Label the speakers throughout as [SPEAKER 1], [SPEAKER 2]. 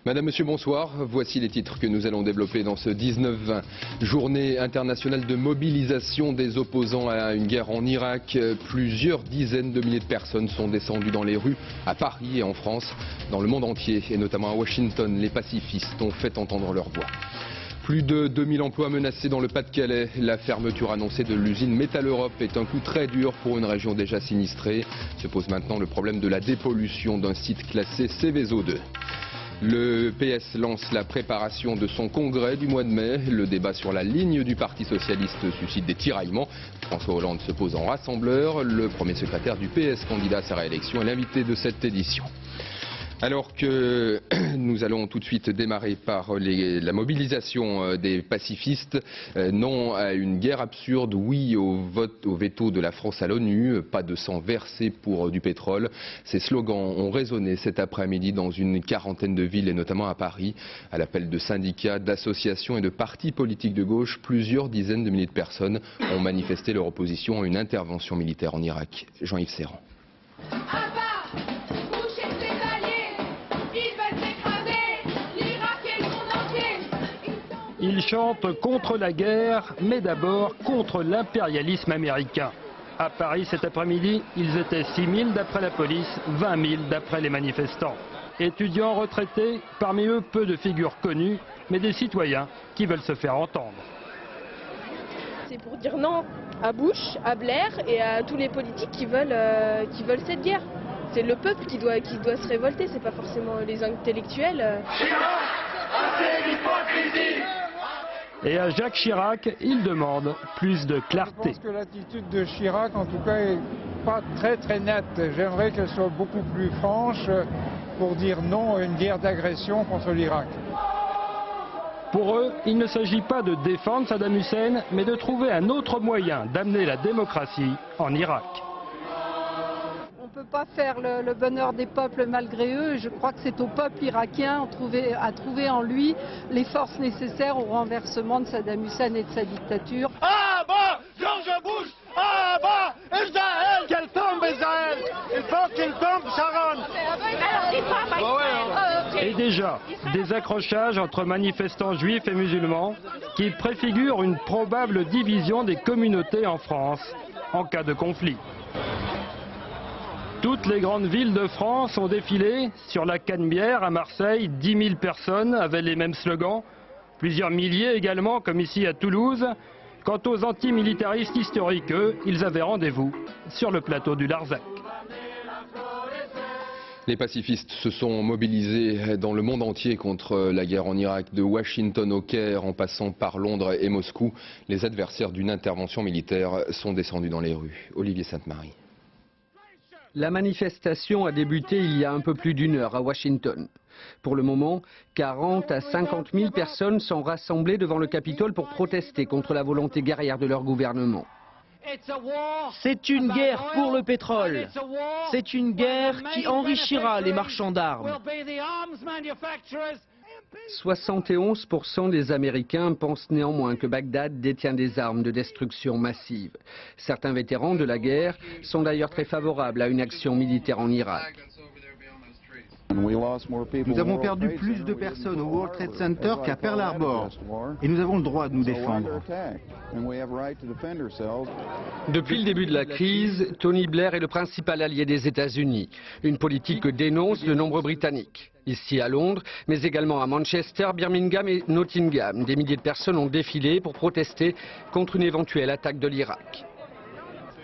[SPEAKER 1] Madame, Monsieur, bonsoir. Voici les titres que nous allons développer dans ce 19-20. Journée internationale de mobilisation des opposants à une guerre en Irak. Plusieurs dizaines de milliers de personnes sont descendues dans les rues à Paris et en France, dans le monde entier et notamment à Washington. Les pacifistes ont fait entendre leur voix. Plus de 2000 emplois menacés dans le Pas-de-Calais. La fermeture annoncée de l'usine Métal Europe est un coup très dur pour une région déjà sinistrée. Se pose maintenant le problème de la dépollution d'un site classé Seveso 2. Le PS lance la préparation de son congrès du mois de mai. Le débat sur la ligne du Parti socialiste suscite des tiraillements. François Hollande se pose en rassembleur. Le premier secrétaire du PS candidat à sa réélection est l'invité de cette édition. Alors que nous allons tout de suite démarrer par la mobilisation des pacifistes, non à une guerre absurde, oui au veto de la France à l'ONU, pas de sang versé pour du pétrole. Ces slogans ont résonné cet après-midi dans une quarantaine de villes et notamment à Paris. À l'appel de syndicats, d'associations et de partis politiques de gauche, plusieurs dizaines de milliers de personnes ont manifesté leur opposition à une intervention militaire en Irak. Jean-Yves Serrand.
[SPEAKER 2] Ils chantent contre la guerre, mais d'abord contre l'impérialisme américain. À Paris cet après-midi, ils étaient 6 000 d'après la police, 20 000 d'après les manifestants. Étudiants, retraités, parmi eux peu de figures connues, mais des citoyens qui veulent se faire entendre.
[SPEAKER 3] C'est pour dire non à Bush, à Blair et à tous les politiques qui veulent cette guerre. C'est le peuple qui doit se révolter, c'est pas forcément les intellectuels.
[SPEAKER 2] Et à Jacques Chirac, il demande plus de clarté.
[SPEAKER 4] Je pense que l'attitude de Chirac, en tout cas, est pas très nette. J'aimerais qu'elle soit beaucoup plus franche pour dire non à une guerre d'agression contre l'Irak.
[SPEAKER 2] Pour eux, il ne s'agit pas de défendre Saddam Hussein, mais de trouver un autre moyen d'amener la démocratie en Irak.
[SPEAKER 5] On ne peut pas faire le bonheur des peuples malgré eux. Je crois que c'est au peuple irakien à trouver en lui les forces nécessaires au renversement de Saddam Hussein et de sa dictature.
[SPEAKER 6] Ah bah, George Bush, ah bah, Israël, qu'elle tombe Israël, il faut qu'il tombe Sharon.
[SPEAKER 2] Et déjà, des accrochages entre manifestants juifs et musulmans qui préfigurent une probable division des communautés en France en cas de conflit. Toutes les grandes villes de France ont défilé. Sur la Canebière, à Marseille, 10 000 personnes avaient les mêmes slogans. Plusieurs milliers également, comme ici à Toulouse. Quant aux antimilitaristes historiques, eux, ils avaient rendez-vous sur le plateau du Larzac.
[SPEAKER 1] Les pacifistes se sont mobilisés dans le monde entier contre la guerre en Irak, de Washington au Caire en passant par Londres et Moscou. Les adversaires d'une intervention militaire sont descendus dans les rues. Olivier Sainte-Marie.
[SPEAKER 7] La manifestation a débuté il y a un peu plus d'une heure à Washington. Pour le moment, 40 à 50 000 personnes sont rassemblées devant le Capitole pour protester contre la volonté guerrière de leur gouvernement.
[SPEAKER 8] C'est une guerre pour le pétrole. C'est une guerre qui enrichira les marchands d'armes.
[SPEAKER 7] 71% des Américains pensent néanmoins que Bagdad détient des armes de destruction massive. Certains vétérans de la guerre sont d'ailleurs très favorables à une action militaire en Irak.
[SPEAKER 9] Nous avons perdu plus de personnes au World Trade Center qu'à Pearl Harbor. Et nous avons le droit de nous défendre.
[SPEAKER 7] Depuis le début de la crise, Tony Blair est le principal allié des États-Unis. Une politique que dénoncent de nombreux Britanniques. Ici à Londres, mais également à Manchester, Birmingham et Nottingham. Des milliers de personnes ont défilé pour protester contre une éventuelle attaque de l'Irak.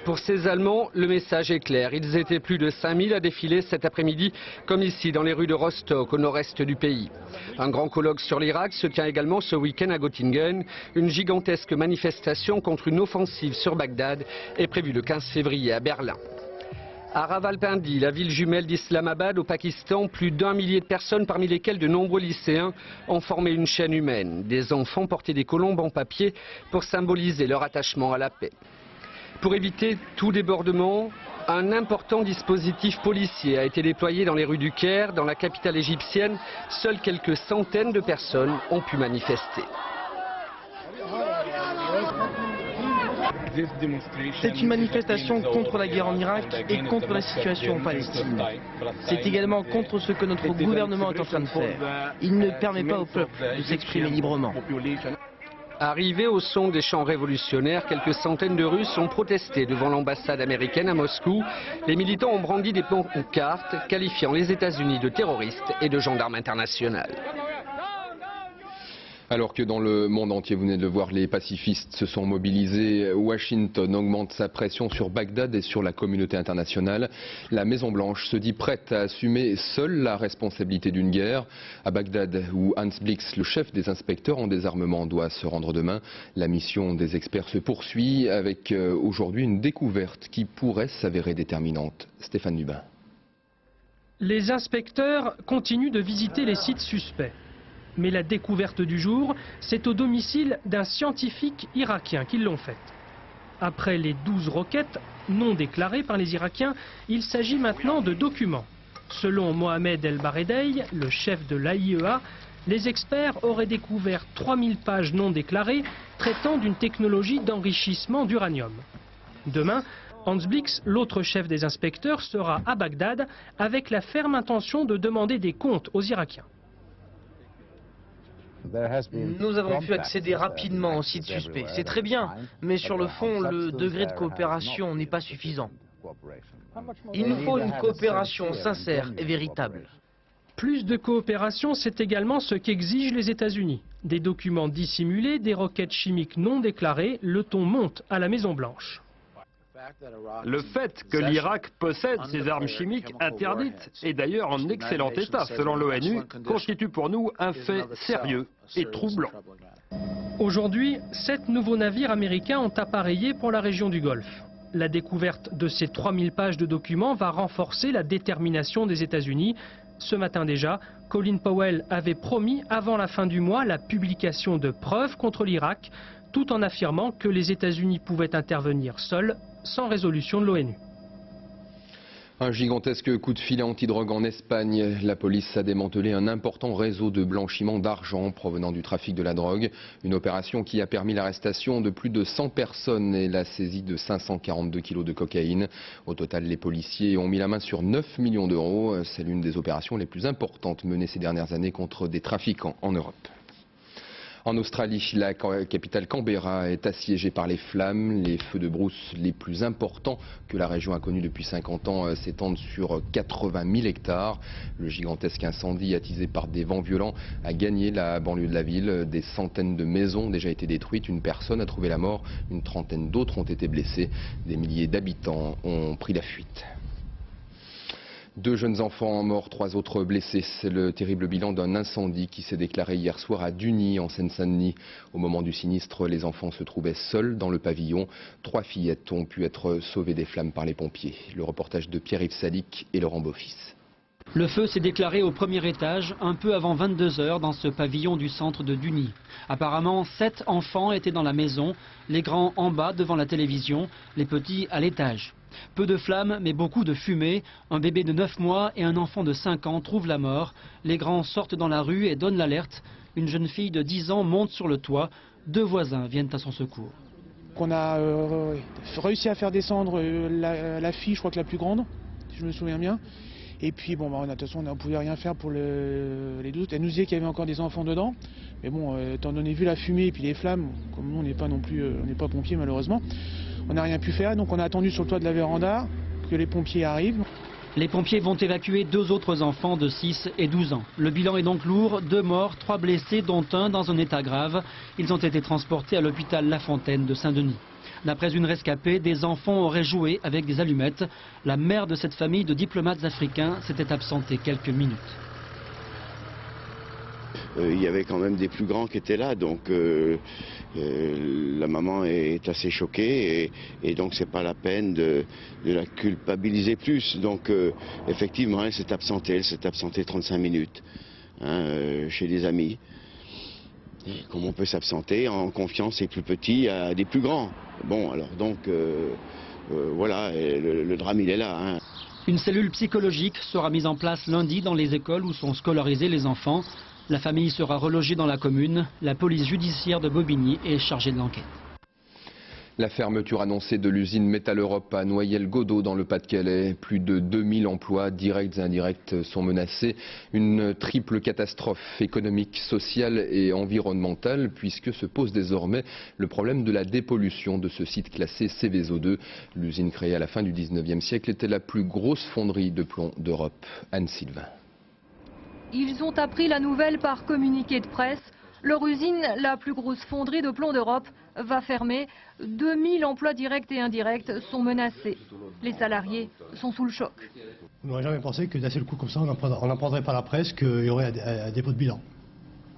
[SPEAKER 7] Pour ces Allemands, le message est clair. Ils étaient plus de 5000 à défiler cet après-midi, comme ici dans les rues de Rostock, au nord-est du pays. Un grand colloque sur l'Irak se tient également ce week-end à Göttingen. Une gigantesque manifestation contre une offensive sur Bagdad est prévue le 15 février à Berlin. À Rawalpindi, la ville jumelle d'Islamabad au Pakistan, plus d'1 millier de personnes, parmi lesquelles de nombreux lycéens, ont formé une chaîne humaine. Des enfants portaient des colombes en papier pour symboliser leur attachement à la paix. Pour éviter tout débordement, un important dispositif policier a été déployé dans les rues du Caire, dans la capitale égyptienne. Seules quelques centaines de personnes ont pu manifester.
[SPEAKER 8] C'est une manifestation contre la guerre en Irak et contre la situation en Palestine. C'est également contre ce que notre gouvernement est en train de faire. Il ne permet pas au peuple de s'exprimer librement.
[SPEAKER 7] Arrivés au son des chants révolutionnaires, quelques centaines de Russes ont protesté devant l'ambassade américaine à Moscou. Les militants ont brandi des pancartes qualifiant les États-Unis de terroristes et de gendarmes internationaux.
[SPEAKER 1] Alors que dans le monde entier, vous venez de le voir, les pacifistes se sont mobilisés. Washington augmente sa pression sur Bagdad et sur la communauté internationale. La Maison-Blanche se dit prête à assumer seule la responsabilité d'une guerre. À Bagdad, où Hans Blix, le chef des inspecteurs en désarmement, doit se rendre demain, la mission des experts se poursuit avec aujourd'hui une découverte qui pourrait s'avérer déterminante. Stéphane Dubin.
[SPEAKER 10] Les inspecteurs continuent de visiter les sites suspects. Mais la découverte du jour, c'est au domicile d'un scientifique irakien qu'ils l'ont faite. Après les 12 roquettes non déclarées par les Irakiens, il s'agit maintenant de documents. Selon Mohamed El Baredei, le chef de l'AIEA, les experts auraient découvert 3000 pages non déclarées traitant d'une technologie d'enrichissement d'uranium. Demain, Hans Blix, l'autre chef des inspecteurs, sera à Bagdad avec la ferme intention de demander des comptes aux Irakiens.
[SPEAKER 8] Nous avons pu accéder rapidement au site suspect. C'est très bien, mais sur le fond, le degré de coopération n'est pas suffisant. Il nous faut une coopération sincère et véritable.
[SPEAKER 10] Plus de coopération, c'est également ce qu'exigent les États-Unis. Des documents dissimulés, des roquettes chimiques non déclarées, le ton monte à la Maison-Blanche.
[SPEAKER 2] Le fait que l'Irak possède ces armes chimiques interdites, et d'ailleurs en excellent état selon l'ONU, constitue pour nous un fait sérieux et troublant.
[SPEAKER 10] Aujourd'hui, 7 nouveaux navires américains ont appareillé pour la région du Golfe. La découverte de ces 3000 pages de documents va renforcer la détermination des États-Unis. Ce matin déjà, Colin Powell avait promis avant la fin du mois la publication de preuves contre l'Irak, tout en affirmant que les États-Unis pouvaient intervenir seuls, sans résolution de l'ONU.
[SPEAKER 1] Un gigantesque coup de filet antidrogue en Espagne. La police a démantelé un important réseau de blanchiment d'argent provenant du trafic de la drogue. Une opération qui a permis l'arrestation de plus de 100 personnes et la saisie de 542 kilos de cocaïne. Au total, les policiers ont mis la main sur 9 millions d'euros. C'est l'une des opérations les plus importantes menées ces dernières années contre des trafiquants en Europe. En Australie, la capitale Canberra est assiégée par les flammes. Les feux de brousse les plus importants que la région a connus depuis 50 ans s'étendent sur 80 000 hectares. Le gigantesque incendie attisé par des vents violents a gagné la banlieue de la ville. Des centaines de maisons ont déjà été détruites. Une personne a trouvé la mort. Une trentaine d'autres ont été blessées. Des milliers d'habitants ont pris la fuite. 2 jeunes enfants morts, 3 autres blessés. C'est le terrible bilan d'un incendie qui s'est déclaré hier soir à Duny, en Seine-Saint-Denis. Au moment du sinistre, les enfants se trouvaient seuls dans le pavillon. 3 fillettes ont pu être sauvées des flammes par les pompiers. Le reportage de Pierre-Yves Salic et Laurent Beaufils.
[SPEAKER 11] Le feu s'est déclaré au premier étage, un peu avant 22 h dans ce pavillon du centre de Duny. Apparemment, 7 enfants étaient dans la maison, les grands en bas devant la télévision, les petits à l'étage. Peu de flammes, mais beaucoup de fumée. Un bébé de 9 mois et un enfant de 5 ans trouvent la mort. Les grands sortent dans la rue et donnent l'alerte. Une jeune fille de 10 ans monte sur le toit. 2 voisins viennent à son secours.
[SPEAKER 12] On a réussi à faire descendre la fille, je crois que la plus grande, si je me souviens bien. Et puis, bon, de toute façon, on ne pouvait rien faire pour les doutes. Elle nous disait qu'il y avait encore des enfants dedans. Mais bon, étant donné vu la fumée et puis les flammes, comme nous, on n'est pas non plus, on n'est pas pompiers malheureusement, on n'a rien pu faire. Donc on a attendu sur le toit de la véranda que les pompiers arrivent.
[SPEAKER 11] Les pompiers vont évacuer 2 autres enfants de 6 et 12 ans. Le bilan est donc lourd, 2 morts, 3 blessés, dont un dans un état grave. Ils ont été transportés à l'hôpital La Fontaine de Saint-Denis. D'après une rescapée, des enfants auraient joué avec des allumettes. La mère de cette famille de diplomates africains s'était absentée quelques minutes.
[SPEAKER 13] Il y avait quand même des plus grands qui étaient là, donc la maman est assez choquée et donc c'est pas la peine de la culpabiliser plus. Donc effectivement, elle s'est absentée 35 minutes chez des amis. Comme on peut s'absenter en confiant ses plus petits à des plus grands. Bon, alors donc, voilà, le drame il est là.
[SPEAKER 11] Une cellule psychologique sera mise en place lundi dans les écoles où sont scolarisés les enfants. La famille sera relogée dans la commune. La police judiciaire de Bobigny est chargée de l'enquête.
[SPEAKER 1] La fermeture annoncée de l'usine Metaleurop à Noyelles-Godault dans le Pas-de-Calais. Plus de 2000 emplois directs et indirects sont menacés. Une triple catastrophe économique, sociale et environnementale puisque se pose désormais le problème de la dépollution de ce site classé Seveso 2. L'usine créée à la fin du 19e siècle était la plus grosse fonderie de plomb d'Europe. Anne Sylvain.
[SPEAKER 14] Ils ont appris la nouvelle par communiqué de presse. Leur usine, la plus grosse fonderie de plomb d'Europe, va fermer. 2000 emplois directs et indirects sont menacés. Les salariés sont sous le choc.
[SPEAKER 15] On n'aurait jamais pensé que d'un seul coup comme ça, on n'en prendrait pas la presse, qu'il y aurait un dépôt de bilan.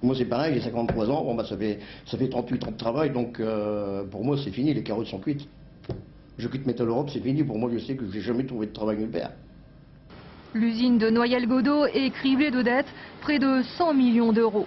[SPEAKER 16] Moi c'est pareil, j'ai 53 ans, bon, ça fait 38 ans de travail, donc pour moi c'est fini, les carottes sont cuites. Je quitte Metaleurop, c'est fini, pour moi je sais que je n'ai jamais trouvé de travail nulle part.
[SPEAKER 14] L'usine de Noyelles-Godault est criblée de dettes, près de 100 millions d'euros.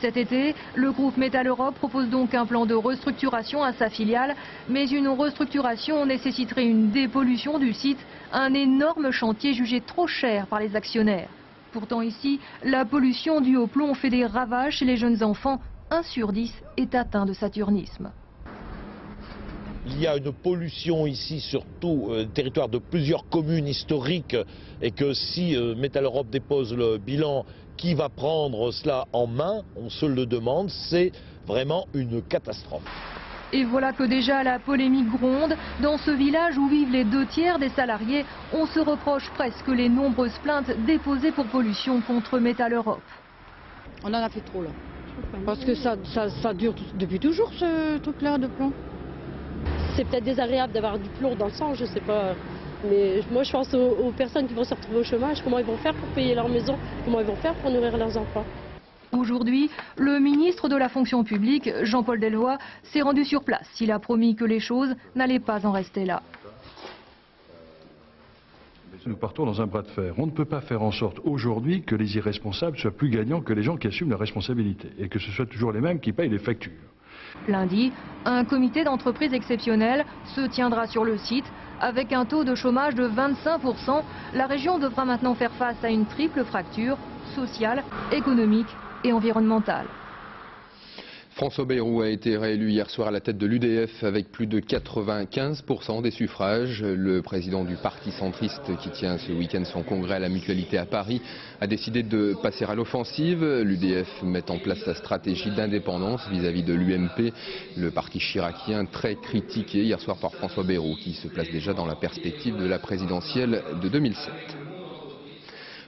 [SPEAKER 14] Cet été, le groupe Metaleurop propose donc un plan de restructuration à sa filiale, mais une restructuration nécessiterait une dépollution du site, un énorme chantier jugé trop cher par les actionnaires. Pourtant ici, la pollution due au plomb fait des ravages chez les jeunes enfants. 1 sur 10 est atteint de saturnisme.
[SPEAKER 17] Il y a une pollution ici sur tout le territoire de plusieurs communes historiques et que si Metaleurop dépose le bilan, qui va prendre cela en main? On se le demande, c'est vraiment une catastrophe.
[SPEAKER 14] Et voilà que déjà la polémique gronde. Dans ce village où vivent les 2/3 des salariés, on se reproche presque les nombreuses plaintes déposées pour pollution contre Metaleurop.
[SPEAKER 18] On en a fait trop là. Parce que ça dure depuis toujours ce truc-là de plomb.
[SPEAKER 19] C'est peut-être désagréable d'avoir du plomb dans le sang, je sais pas. Mais moi je pense aux personnes qui vont se retrouver au chômage, comment ils vont faire pour payer leur maison, comment ils vont faire pour nourrir leurs enfants.
[SPEAKER 14] Aujourd'hui, le ministre de la fonction publique, Jean-Paul Delevoye, s'est rendu sur place. Il a promis que les choses n'allaient pas en rester là.
[SPEAKER 20] Nous partons dans un bras de fer. On ne peut pas faire en sorte aujourd'hui que les irresponsables soient plus gagnants que les gens qui assument leurs responsabilités et que ce soit toujours les mêmes qui payent les factures.
[SPEAKER 14] Lundi, un comité d'entreprise exceptionnel se tiendra sur le site. Avec un taux de chômage de 25%, la région devra maintenant faire face à une triple fracture sociale, économique et environnementale.
[SPEAKER 1] François Bayrou a été réélu hier soir à la tête de l'UDF avec plus de 95% des suffrages. Le président du parti centriste qui tient ce week-end son congrès à la Mutualité à Paris a décidé de passer à l'offensive. L'UDF met en place sa stratégie d'indépendance vis-à-vis de l'UMP, le parti chiracien très critiqué hier soir par François Bayrou qui se place déjà dans la perspective de la présidentielle de 2007.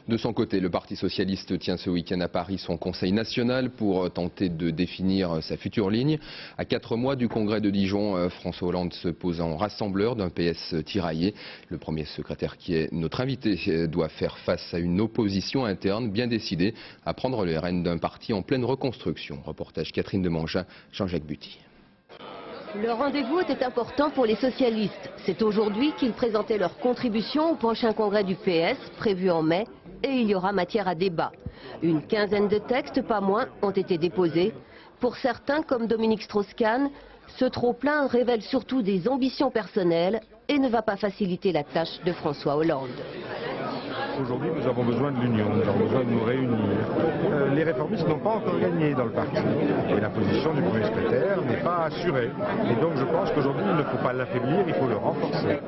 [SPEAKER 1] De son côté, le Parti socialiste tient ce week-end à Paris son conseil national pour tenter de définir sa future ligne. À 4 mois du congrès de Dijon, François Hollande se pose en rassembleur d'un PS tiraillé. Le premier secrétaire qui est notre invité doit faire face à une opposition interne bien décidée à prendre les rênes d'un parti en pleine reconstruction. Reportage Catherine Demangin, Jean-Jacques Buty.
[SPEAKER 21] Le rendez-vous était important pour les socialistes. C'est aujourd'hui qu'ils présentaient leur contribution au prochain congrès du PS, prévu en mai, et il y aura matière à débat. Une quinzaine de textes, pas moins, ont été déposés. Pour certains, comme Dominique Strauss-Kahn, ce trop-plein révèle surtout des ambitions personnelles et ne va pas faciliter la tâche de François Hollande.
[SPEAKER 22] Aujourd'hui, nous avons besoin de l'union, nous avons besoin de nous réunir. Les réformistes n'ont pas encore gagné dans le parti. Et la position du premier secrétaire n'est pas assurée. Et donc je pense qu'aujourd'hui, il ne faut pas l'affaiblir, il faut le renforcer.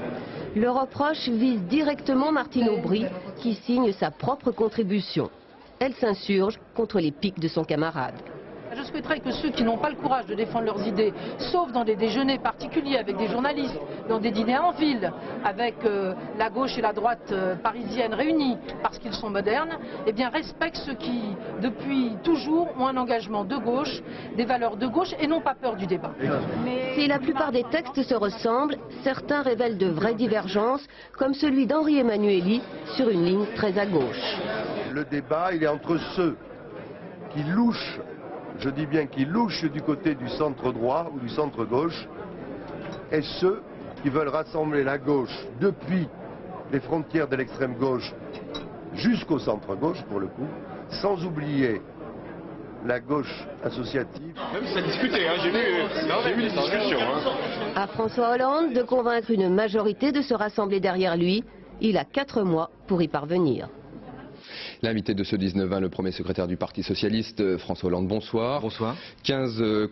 [SPEAKER 21] Le reproche vise directement Martine Aubry, qui signe sa propre contribution. Elle s'insurge contre les piques de son camarade.
[SPEAKER 23] Je souhaiterais que ceux qui n'ont pas le courage de défendre leurs idées, sauf dans des déjeuners particuliers avec des journalistes, dans des dîners en ville, avec la gauche et la droite parisienne réunies parce qu'ils sont modernes, eh bien respectent ceux qui, depuis toujours, ont un engagement de gauche, des valeurs de gauche et n'ont pas peur du débat.
[SPEAKER 21] Si la plupart des textes se ressemblent, certains révèlent de vraies divergences, comme celui d'Henri Emmanuelli sur une ligne très à gauche.
[SPEAKER 24] Le débat, il est entre ceux qui louchent, je dis bien qui louchent du côté du centre droit ou du centre gauche, et ceux qui veulent rassembler la gauche depuis les frontières de l'extrême gauche jusqu'au centre gauche pour le coup, sans oublier la gauche associative.
[SPEAKER 6] Même si ça discutait, hein, j'ai vu les discussions.
[SPEAKER 21] À François Hollande de convaincre une majorité de se rassembler derrière lui, il a 4 mois pour y parvenir.
[SPEAKER 1] L'invité de ce 19-20, le premier secrétaire du Parti Socialiste, François Hollande, bonsoir.
[SPEAKER 3] Bonsoir.
[SPEAKER 1] 16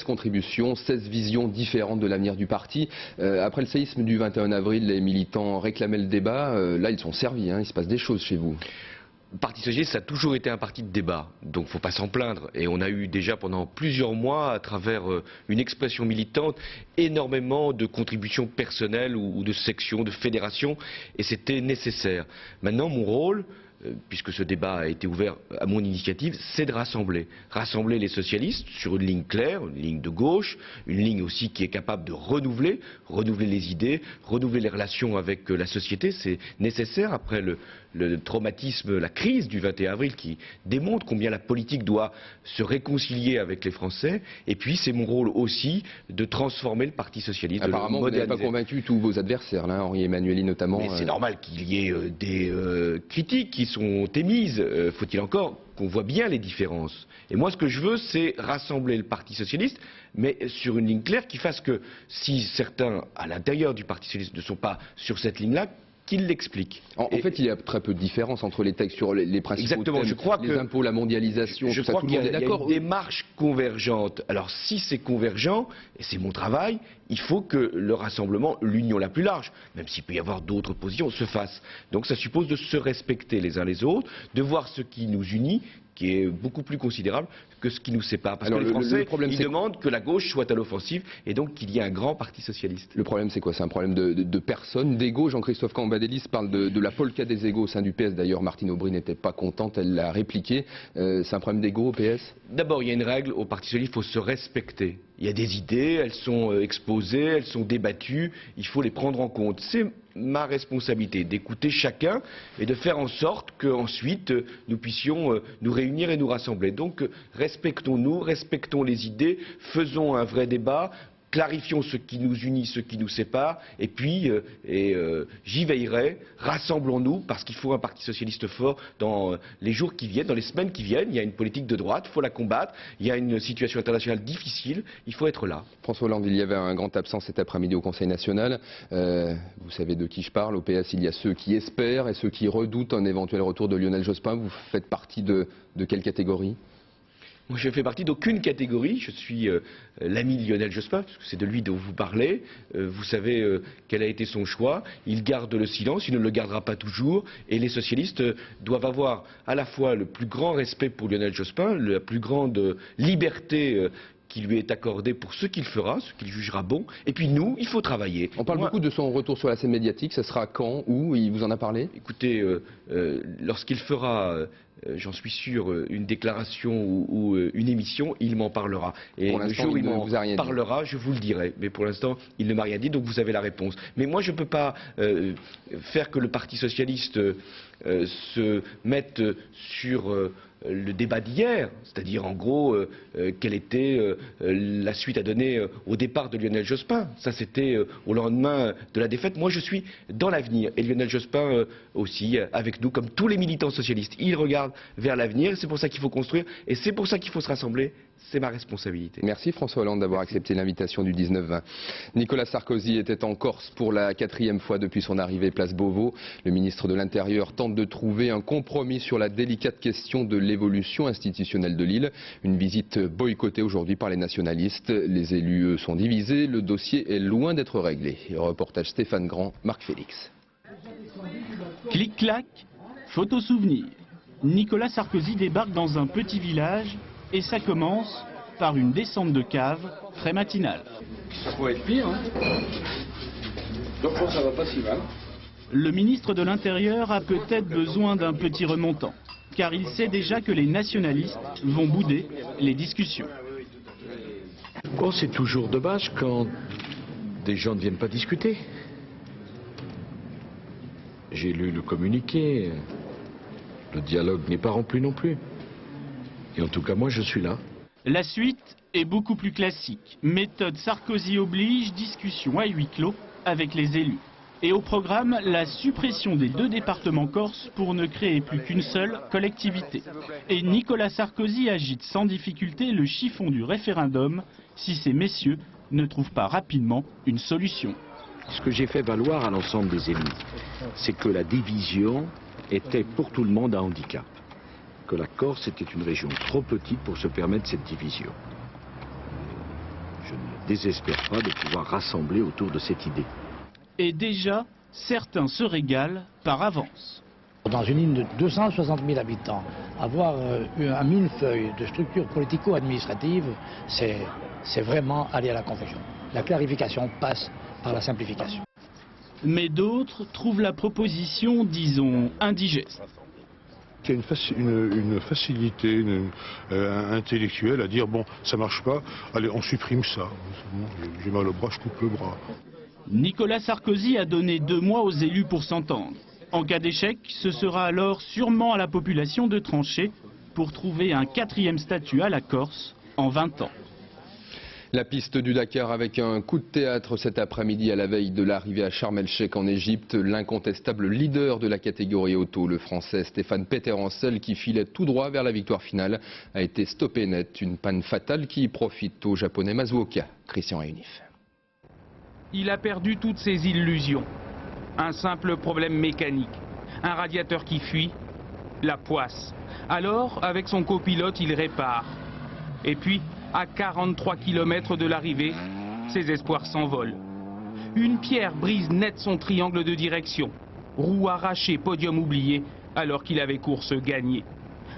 [SPEAKER 1] contributions, 16 visions différentes de l'avenir du parti. Après le séisme du 21 avril, les militants réclamaient le débat. Là, ils sont servis, hein, il se passe des choses chez vous.
[SPEAKER 3] Le Parti Socialiste, ça a toujours été un parti de débat, donc il ne faut pas s'en plaindre. Et on a eu déjà pendant plusieurs mois, à travers une expression militante, énormément de contributions personnelles ou de sections, de fédérations, et c'était nécessaire. Maintenant, mon rôle, puisque ce débat a été ouvert à mon initiative, c'est de rassembler. Rassembler les socialistes sur une ligne claire, une ligne de gauche, une ligne aussi qui est capable de renouveler les idées, renouveler les relations avec la société. C'est nécessaire après le traumatisme, la crise du 21 avril qui démontre combien la politique doit se réconcilier avec les Français. Et puis c'est mon rôle aussi de transformer le Parti Socialiste.
[SPEAKER 1] Apparemment, vous n'avez pas convaincu tous vos adversaires, là, Henri Emmanuelli notamment.
[SPEAKER 3] Mais c'est normal qu'il y ait des critiques qui sont émises. Faut-il encore qu'on voit bien les différences. Et moi, ce que je veux, c'est rassembler le Parti Socialiste, mais sur une ligne claire qui fasse que si certains, à l'intérieur du Parti Socialiste, ne sont pas sur cette ligne-là, qu'il l'explique.
[SPEAKER 1] En fait, il y a très peu de différence entre les textes sur les principaux
[SPEAKER 3] exactement,
[SPEAKER 1] thèmes,
[SPEAKER 3] je crois
[SPEAKER 1] les impôts, la mondialisation,
[SPEAKER 3] je
[SPEAKER 1] tout ça,
[SPEAKER 3] crois
[SPEAKER 1] tout le
[SPEAKER 3] qu'il
[SPEAKER 1] monde est
[SPEAKER 3] y a
[SPEAKER 1] d'accord.
[SPEAKER 3] une démarche convergente. Alors si c'est convergent, et c'est mon travail, il faut que le rassemblement, l'union la plus large, même s'il peut y avoir d'autres positions, se fasse. Donc ça suppose de se respecter les uns les autres, de voir ce qui nous unit, qui est beaucoup plus considérable que ce qui nous sépare. Parce que les Français, ils demandent que la gauche soit à l'offensive et donc qu'il y ait un grand parti socialiste.
[SPEAKER 1] Le problème, c'est quoi? C'est un problème de personnes, d'ego. Jean-Christophe Cambadélis parle de la polka des égos au sein du PS. D'ailleurs, Martine Aubry n'était pas contente, elle l'a répliqué. C'est un problème d'ego au PS?
[SPEAKER 3] D'abord, il y a une règle au Parti socialiste, il faut se respecter. Il y a des idées, elles sont exposées, elles sont débattues, il faut les prendre en compte. C'est ma responsabilité d'écouter chacun et de faire en sorte qu'ensuite nous puissions nous réunir et nous rassembler. Donc respectons-nous, respectons les idées, faisons un vrai débat, clarifions ce qui nous unit, ce qui nous sépare, et puis j'y veillerai, rassemblons-nous, parce qu'il faut un Parti socialiste fort dans les jours qui viennent, dans les semaines qui viennent. Il y a une politique de droite, il faut la combattre, il y a une situation internationale difficile, il faut être là.
[SPEAKER 1] François Hollande, il y avait un grand absent cet après-midi au Conseil national. Vous savez de qui je parle. Au PS, il y a ceux qui espèrent et ceux qui redoutent un éventuel retour de Lionel Jospin. Vous faites partie de quelle catégorie ?
[SPEAKER 3] Moi, je ne fais partie d'aucune catégorie. Je suis l'ami de Lionel Jospin, parce que c'est de lui dont vous parlez. Vous savez quel a été son choix. Il garde le silence, il ne le gardera pas toujours. Et les socialistes doivent avoir à la fois le plus grand respect pour Lionel Jospin, la plus grande liberté qui lui est accordée pour ce qu'il fera, ce qu'il jugera bon. Et puis nous, il faut travailler.
[SPEAKER 1] On parle beaucoup de son retour sur la scène médiatique. Ça sera quand? Où? Il vous en a parlé?
[SPEAKER 3] Écoutez, lorsqu'il fera... j'en suis sûr, une déclaration ou une émission, il m'en parlera. Et le jour où il m'en parlera, je vous le dirai. Mais pour l'instant, il ne m'a rien dit, donc vous avez la réponse. Mais moi, je ne peux pas faire que le Parti Socialiste se mette sur le débat d'hier, c'est-à-dire en gros quelle était la suite à donner au départ de Lionel Jospin. Ça c'était au lendemain de la défaite. Moi je suis dans l'avenir et Lionel Jospin aussi avec nous comme tous les militants socialistes. Il regarde vers l'avenir, c'est pour ça qu'il faut construire et c'est pour ça qu'il faut se rassembler. C'est ma responsabilité.
[SPEAKER 1] Merci François Hollande d'avoir accepté l'invitation du 19-20. Nicolas Sarkozy était en Corse pour la 4e fois depuis son arrivée place Beauvau. Le ministre de l'Intérieur tente de trouver un compromis sur la délicate question de l'évolution institutionnelle de l'île. Une visite boycottée aujourd'hui par les nationalistes. Les élus sont divisés. Le dossier est loin d'être réglé. Reportage Stéphane Grand, Marc Félix.
[SPEAKER 4] Clic-clac, photo souvenir. Nicolas Sarkozy débarque dans un petit village. Et ça commence par une descente de cave très matinale.
[SPEAKER 5] Ça pourrait être pire, hein. Donc je pense que ça va pas si mal.
[SPEAKER 4] Le ministre de l'Intérieur a peut-être besoin d'un petit remontant, car il sait déjà que les nationalistes vont bouder les discussions.
[SPEAKER 17] Bon, c'est toujours dommage quand des gens ne viennent pas discuter. J'ai lu le communiqué. Le dialogue n'est pas rempli non plus. Et en tout cas, moi, je suis là.
[SPEAKER 4] La suite est beaucoup plus classique. Méthode Sarkozy oblige, discussion à huis clos avec les élus. Et au programme, la suppression des 2 départements corses pour ne créer plus qu'une seule collectivité. Et Nicolas Sarkozy agite sans difficulté le chiffon du référendum si ces messieurs ne trouvent pas rapidement une solution.
[SPEAKER 17] Ce que j'ai fait valoir à l'ensemble des élus, c'est que la division
[SPEAKER 2] était pour tout le monde un handicap. Que la Corse était une région trop petite pour se permettre cette division. Je ne désespère pas de pouvoir rassembler autour de cette idée.
[SPEAKER 4] Et déjà, certains se régalent par avance.
[SPEAKER 7] Dans une île de 260 000 habitants, avoir un millefeuille de structures politico-administratives, c'est vraiment aller à la confusion. La clarification passe par la simplification.
[SPEAKER 4] Mais d'autres trouvent la proposition, disons, indigeste.
[SPEAKER 22] Il y a une facilité intellectuelle à dire bon, ça marche pas, allez, on supprime ça. J'ai mal au bras, je coupe le bras.
[SPEAKER 4] Nicolas Sarkozy a donné 2 mois aux élus pour s'entendre. En cas d'échec, ce sera alors sûrement à la population de trancher pour trouver un 4e statut à la Corse en 20 ans.
[SPEAKER 1] La piste du Dakar avec un coup de théâtre cet après-midi à la veille de l'arrivée à Sharm el-Sheikh en Égypte. L'incontestable leader de la catégorie auto, le français Stéphane Peterhansel, qui filait tout droit vers la victoire finale, a été stoppé net. Une panne fatale qui profite au japonais Masuoka. Christian Réunif.
[SPEAKER 8] Il a perdu toutes ses illusions. Un simple problème mécanique. Un radiateur qui fuit, la poisse. Alors, avec son copilote, il répare. Et puis, à 43 km de l'arrivée, ses espoirs s'envolent. Une pierre brise net son triangle de direction. Roue arrachée, podium oublié, alors qu'il avait course gagnée.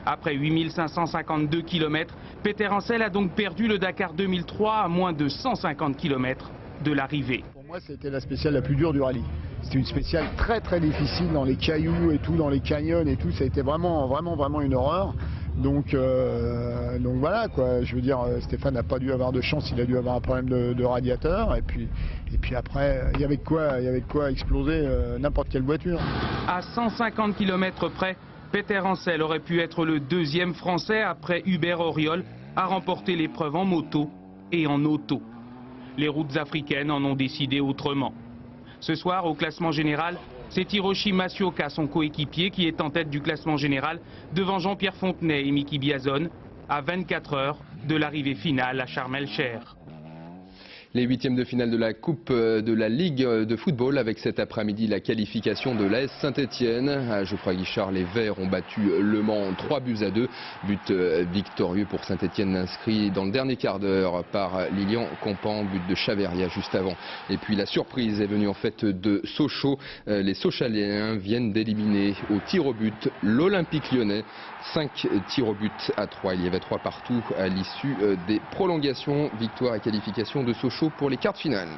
[SPEAKER 8] Après 8552 km, Peterhansel a donc perdu le Dakar 2003 à moins de 150 km de l'arrivée.
[SPEAKER 9] Pour moi, c'était la spéciale la plus dure du rallye. C'était une spéciale très très difficile dans les cailloux et tout, dans les canyons et tout. Ça a été vraiment une horreur. Donc voilà quoi. Je veux dire, Stéphane n'a pas dû avoir de chance. Il a dû avoir un problème de radiateur. Et puis après, il y avait de quoi exploser n'importe quelle voiture.
[SPEAKER 8] À 150 km près, Peterhansel aurait pu être le 2e Français après Hubert Auriol à remporter l'épreuve en moto et en auto. Les routes africaines en ont décidé autrement. Ce soir, au classement général, c'est Hiroshi Masuoka, son coéquipier, qui est en tête du classement général, devant Jean-Pierre Fontenay et Miki Biazon, à 24 heures de l'arrivée finale à Sharm el-Sheikh.
[SPEAKER 1] Les 8e de finale de la Coupe de la Ligue de football avec cet après-midi la qualification de l'AS Saint-Etienne. À Geoffroy Guichard, les Verts ont battu Le Mans 3-2. But victorieux pour Saint-Etienne inscrit dans le dernier quart d'heure par Lilian Compan, but de Chaverria juste avant. Et puis la surprise est venue en fait de Sochaux. Les Sochaléens viennent d'éliminer au tir au but l'Olympique Lyonnais. 5 tirs au but à 3. Il y avait 3 partout à l'issue des prolongations. Victoire et qualification de Sochaux pour les quarts de finale.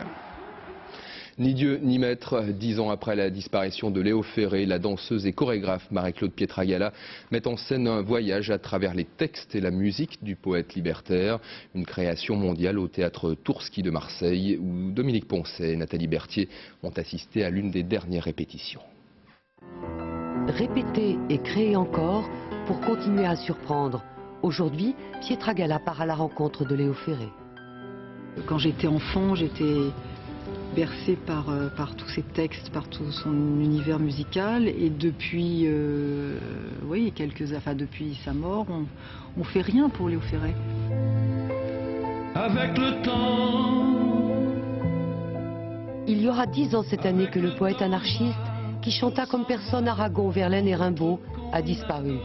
[SPEAKER 1] Ni Dieu ni maître, 10 ans après la disparition de Léo Ferré, la danseuse et chorégraphe Marie-Claude Pietragala met en scène un voyage à travers les textes et la musique du poète libertaire. Une création mondiale au théâtre Tourski de Marseille où Dominique Poncet et Nathalie Berthier ont assisté à l'une des dernières répétitions.
[SPEAKER 25] Répéter et créer encore pour continuer à surprendre. Aujourd'hui, Pietragala part à la rencontre de Léo Ferré.
[SPEAKER 26] Quand j'étais enfant, j'étais bercée par tous ses textes, par tout son univers musical. Et depuis, depuis sa mort, on fait rien pour Léo Ferré.
[SPEAKER 27] Avec le temps.
[SPEAKER 25] Il y aura 10 ans cette année que le poète anarchiste, qui chanta comme personne Aragon, Verlaine et Rimbaud, a disparu.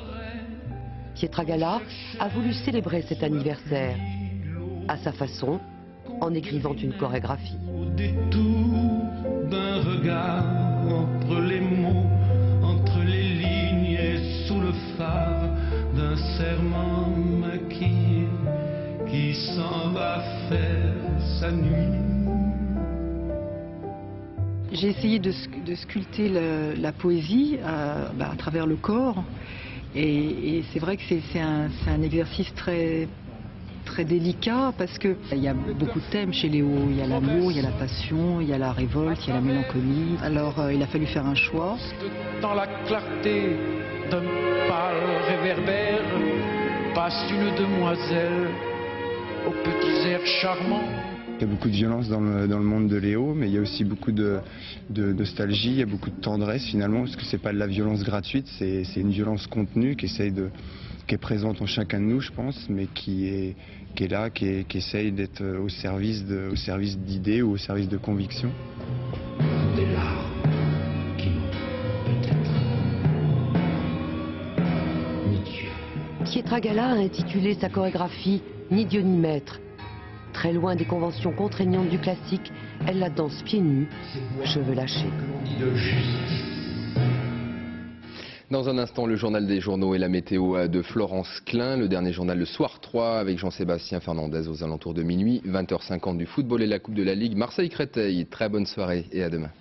[SPEAKER 25] Pietragala a voulu célébrer cet anniversaire, à sa façon, en écrivant une chorégraphie.
[SPEAKER 27] Au détour d'un regard, entre les mots, entre les lignes et sous le phare d'un serment maquillé qui s'en va faire sa nuit.
[SPEAKER 26] J'ai essayé de sculpter la poésie à travers le corps. Et c'est vrai que c'est un exercice très délicat parce qu'il y a beaucoup de thèmes chez Léo. Il y a l'amour, il y a la passion, il y a la révolte, il y a la mélancolie. Alors il a fallu faire un choix.
[SPEAKER 27] Dans la clarté d'un pâle réverbère passe une demoiselle aux petits airs charmants.
[SPEAKER 28] Il y a beaucoup de violence dans le monde de Léo, mais il y a aussi beaucoup de nostalgie, il y a beaucoup de tendresse finalement, parce que c'est pas de la violence gratuite, c'est une violence contenue qui est présente en chacun de nous, je pense, mais qui est là, qui essaye d'être au service d'idées ou au service de convictions.
[SPEAKER 27] Des larmes qui peut-être
[SPEAKER 25] Pietragala a intitulé sa chorégraphie « Ni Dieu ni maître ». Très loin des conventions contraignantes du classique, elle la danse pieds nus, cheveux lâchés.
[SPEAKER 1] Dans un instant, le journal des journaux et la météo de Florence Klein. Le dernier journal, le soir 3, avec Jean-Sébastien Fernandez aux alentours de minuit. 20h50 du football et la Coupe de la Ligue. Marseille-Créteil. Très bonne soirée et à demain.